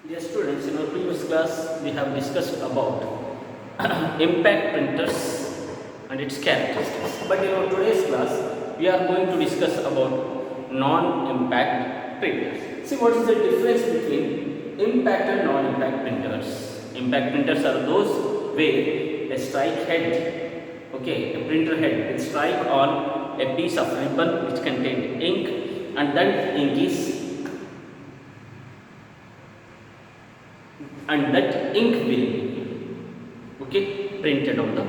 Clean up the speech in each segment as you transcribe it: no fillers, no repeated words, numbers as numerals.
Dear students, in our previous class we have discussed about impact printers and its characteristics. But in our today's class we are going to discuss about non-impact printers. See, what is the difference between impact and non-impact printers? Impact printers are those where a strike head, a printer head will strike on a piece of ribbon which contained ink, and that ink is will be printed on the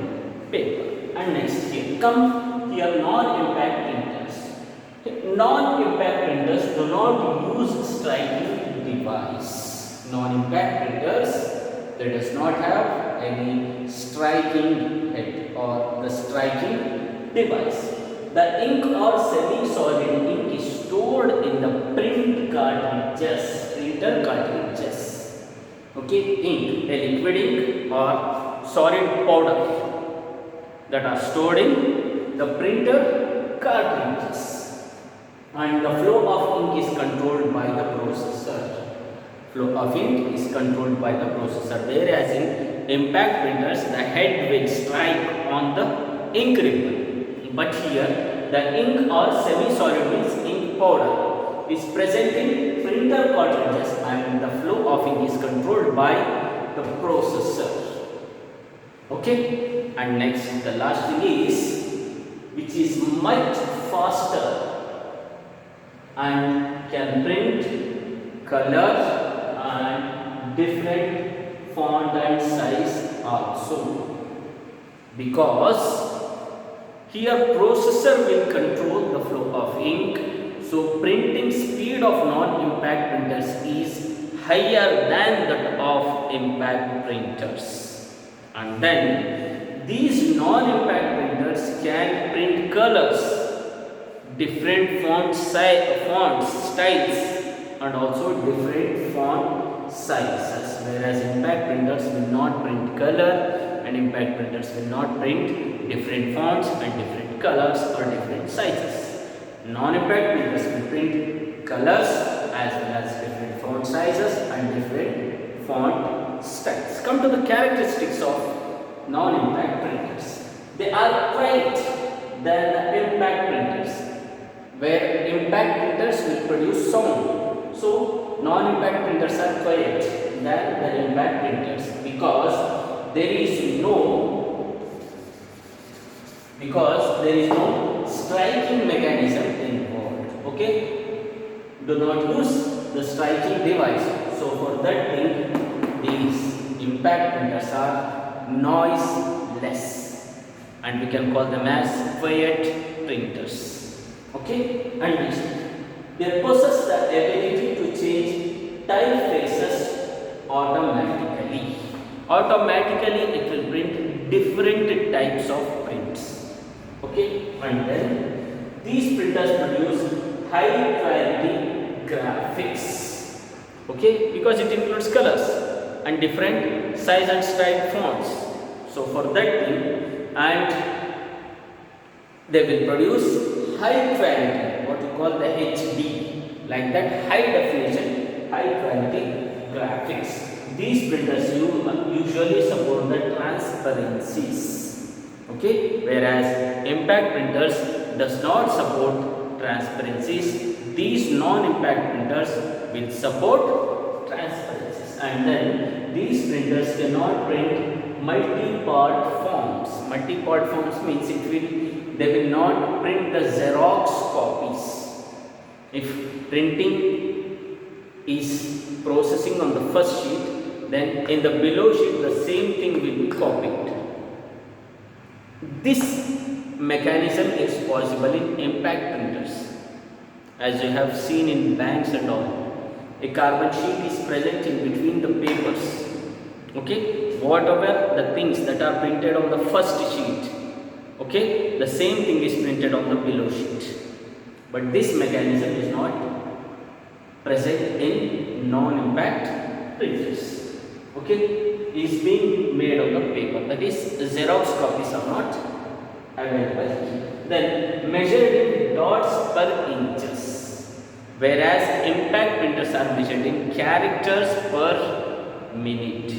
paper. And next, here non-impact printers. Non-impact printers do not use striking device. Non-impact printers, they does not have any striking head or the striking device. The ink or semi-solid ink is stored in the printer cartridges. Ink, a liquid ink or solid powder that are stored in the printer cartridges, and the flow of ink is controlled by the processor. Whereas in impact printers, the head will strike on the ink ribbon, but here the ink or semi-solid means ink powder is present in printer cartridges, and the flow of ink is controlled by the processor. And next, the last thing is, which is much faster and can print color and different font and size also, because here processor will control the flow of ink. So printing speed of non-impact printers is higher than that of impact printers. And then these non-impact printers can print colors, different font styles, and also different font sizes. Whereas impact printers will not print color, and impact printers will not print different fonts and different colors or different sizes. Non-impact printers will print colors as well as different font sizes and different font styles. Come to the characteristics of non-impact printers. They are quiet than the impact printers, where impact printers will produce sound. So non-impact printers are quiet than the impact printers because there is no striking mechanism involved. Do not use the striking device. So for that thing, these impact printers are noiseless, and we can call them as quiet printers. And next, they possess the ability to change typefaces automatically. It will print different types of prints. And then these printers produce high quality graphics, because it includes colors and different size and style fonts. So for that thing, and they will produce high quality, what we call the HD, like that, high definition, high quality graphics. These printers usually support the transparencies. Whereas impact printers does not support transparencies. These non-impact printers will support transparencies, and then these printers cannot print multi-part forms. Multi-part forms means they will not print the Xerox copies. If printing is processing on the first sheet, then in the below sheet the same thing will be copied. This mechanism is possible in impact printers, as you have seen in banks and all. A carbon sheet is present in between the papers. Whatever the things that are printed on the first sheet, the same thing is printed on the below sheet. But this mechanism is not present in non-impact printers. Is being made on the paper, that is, Xerox copies are not available. Then measured in dots per inches. whereas impact printers are measured in characters per minute,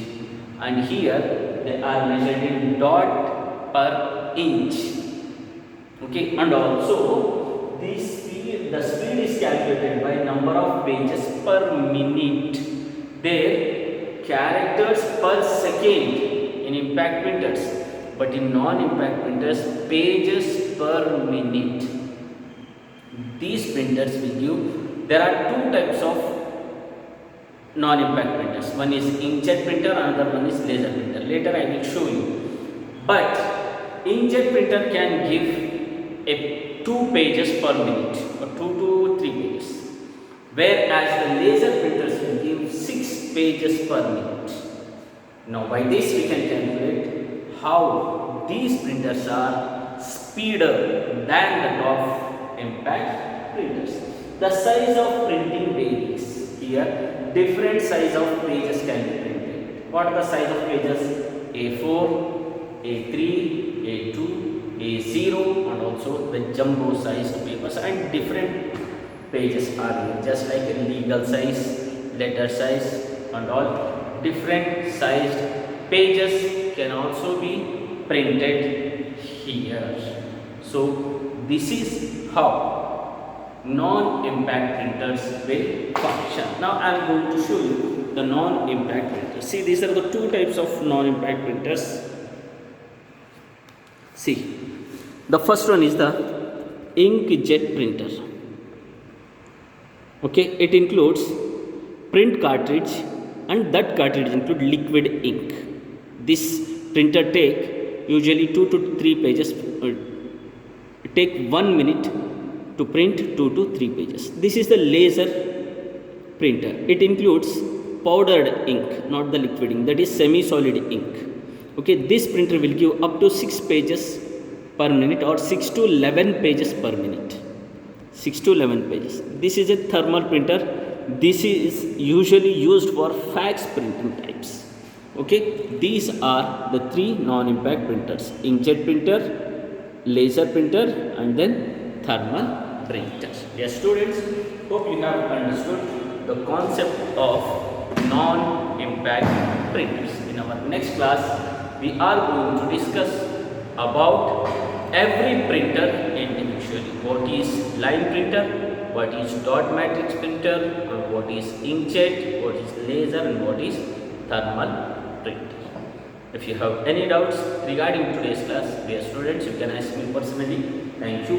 and here they are measured in dot per inch. Okay, and also the speed is calculated by number of pages per minute. There characters per second in impact printers, but in non-impact printers pages per minute. These printers will give, there are two types of non-impact printers. One is inkjet printer, another one is laser printer. Later I will show you. But inkjet printer can give a 2 pages per minute or 2 to 3 pages, whereas the laser printers will give 6 pages per minute. Now by this we can calculate how these printers are speeder than the of impact printers. The size of printing varies. Here different size of pages can be printed. What are the size of pages? A4, A3, A2, A0, and also the jumbo sized papers, and different pages are here, just like a legal size, letter size, and all different sized pages can also be printed here. So this is how non-impact printers will function. Now I am going to show you the non-impact printers. See, these are the two types of non-impact printers. See, the first one is the inkjet printer. Okay, it includes print cartridge, and that cartridge include liquid ink. This printer take usually 2 to 3 pages. It take 1 minute to print 2 to 3 pages. This is the laser printer. It includes powdered ink, not the liquid ink, that is semi-solid ink. Okay, this printer will give up to 6 pages per minute or 6 to 11 pages per minute. 6 to 11 pages. This is a thermal printer. This is usually used for fax printing types. Okay, these are the 3 non-impact printers: inkjet printer, laser printer, and then thermal printer. Yes, students, hope you have understood the concept of non-impact printers. In our next class, we are going to discuss about every printer individually. What is line printer, what is dot matrix printer, what is inkjet, what is laser, and what is thermal printer. If you have any doubts regarding today's class, dear students, you can ask me personally. Thank you.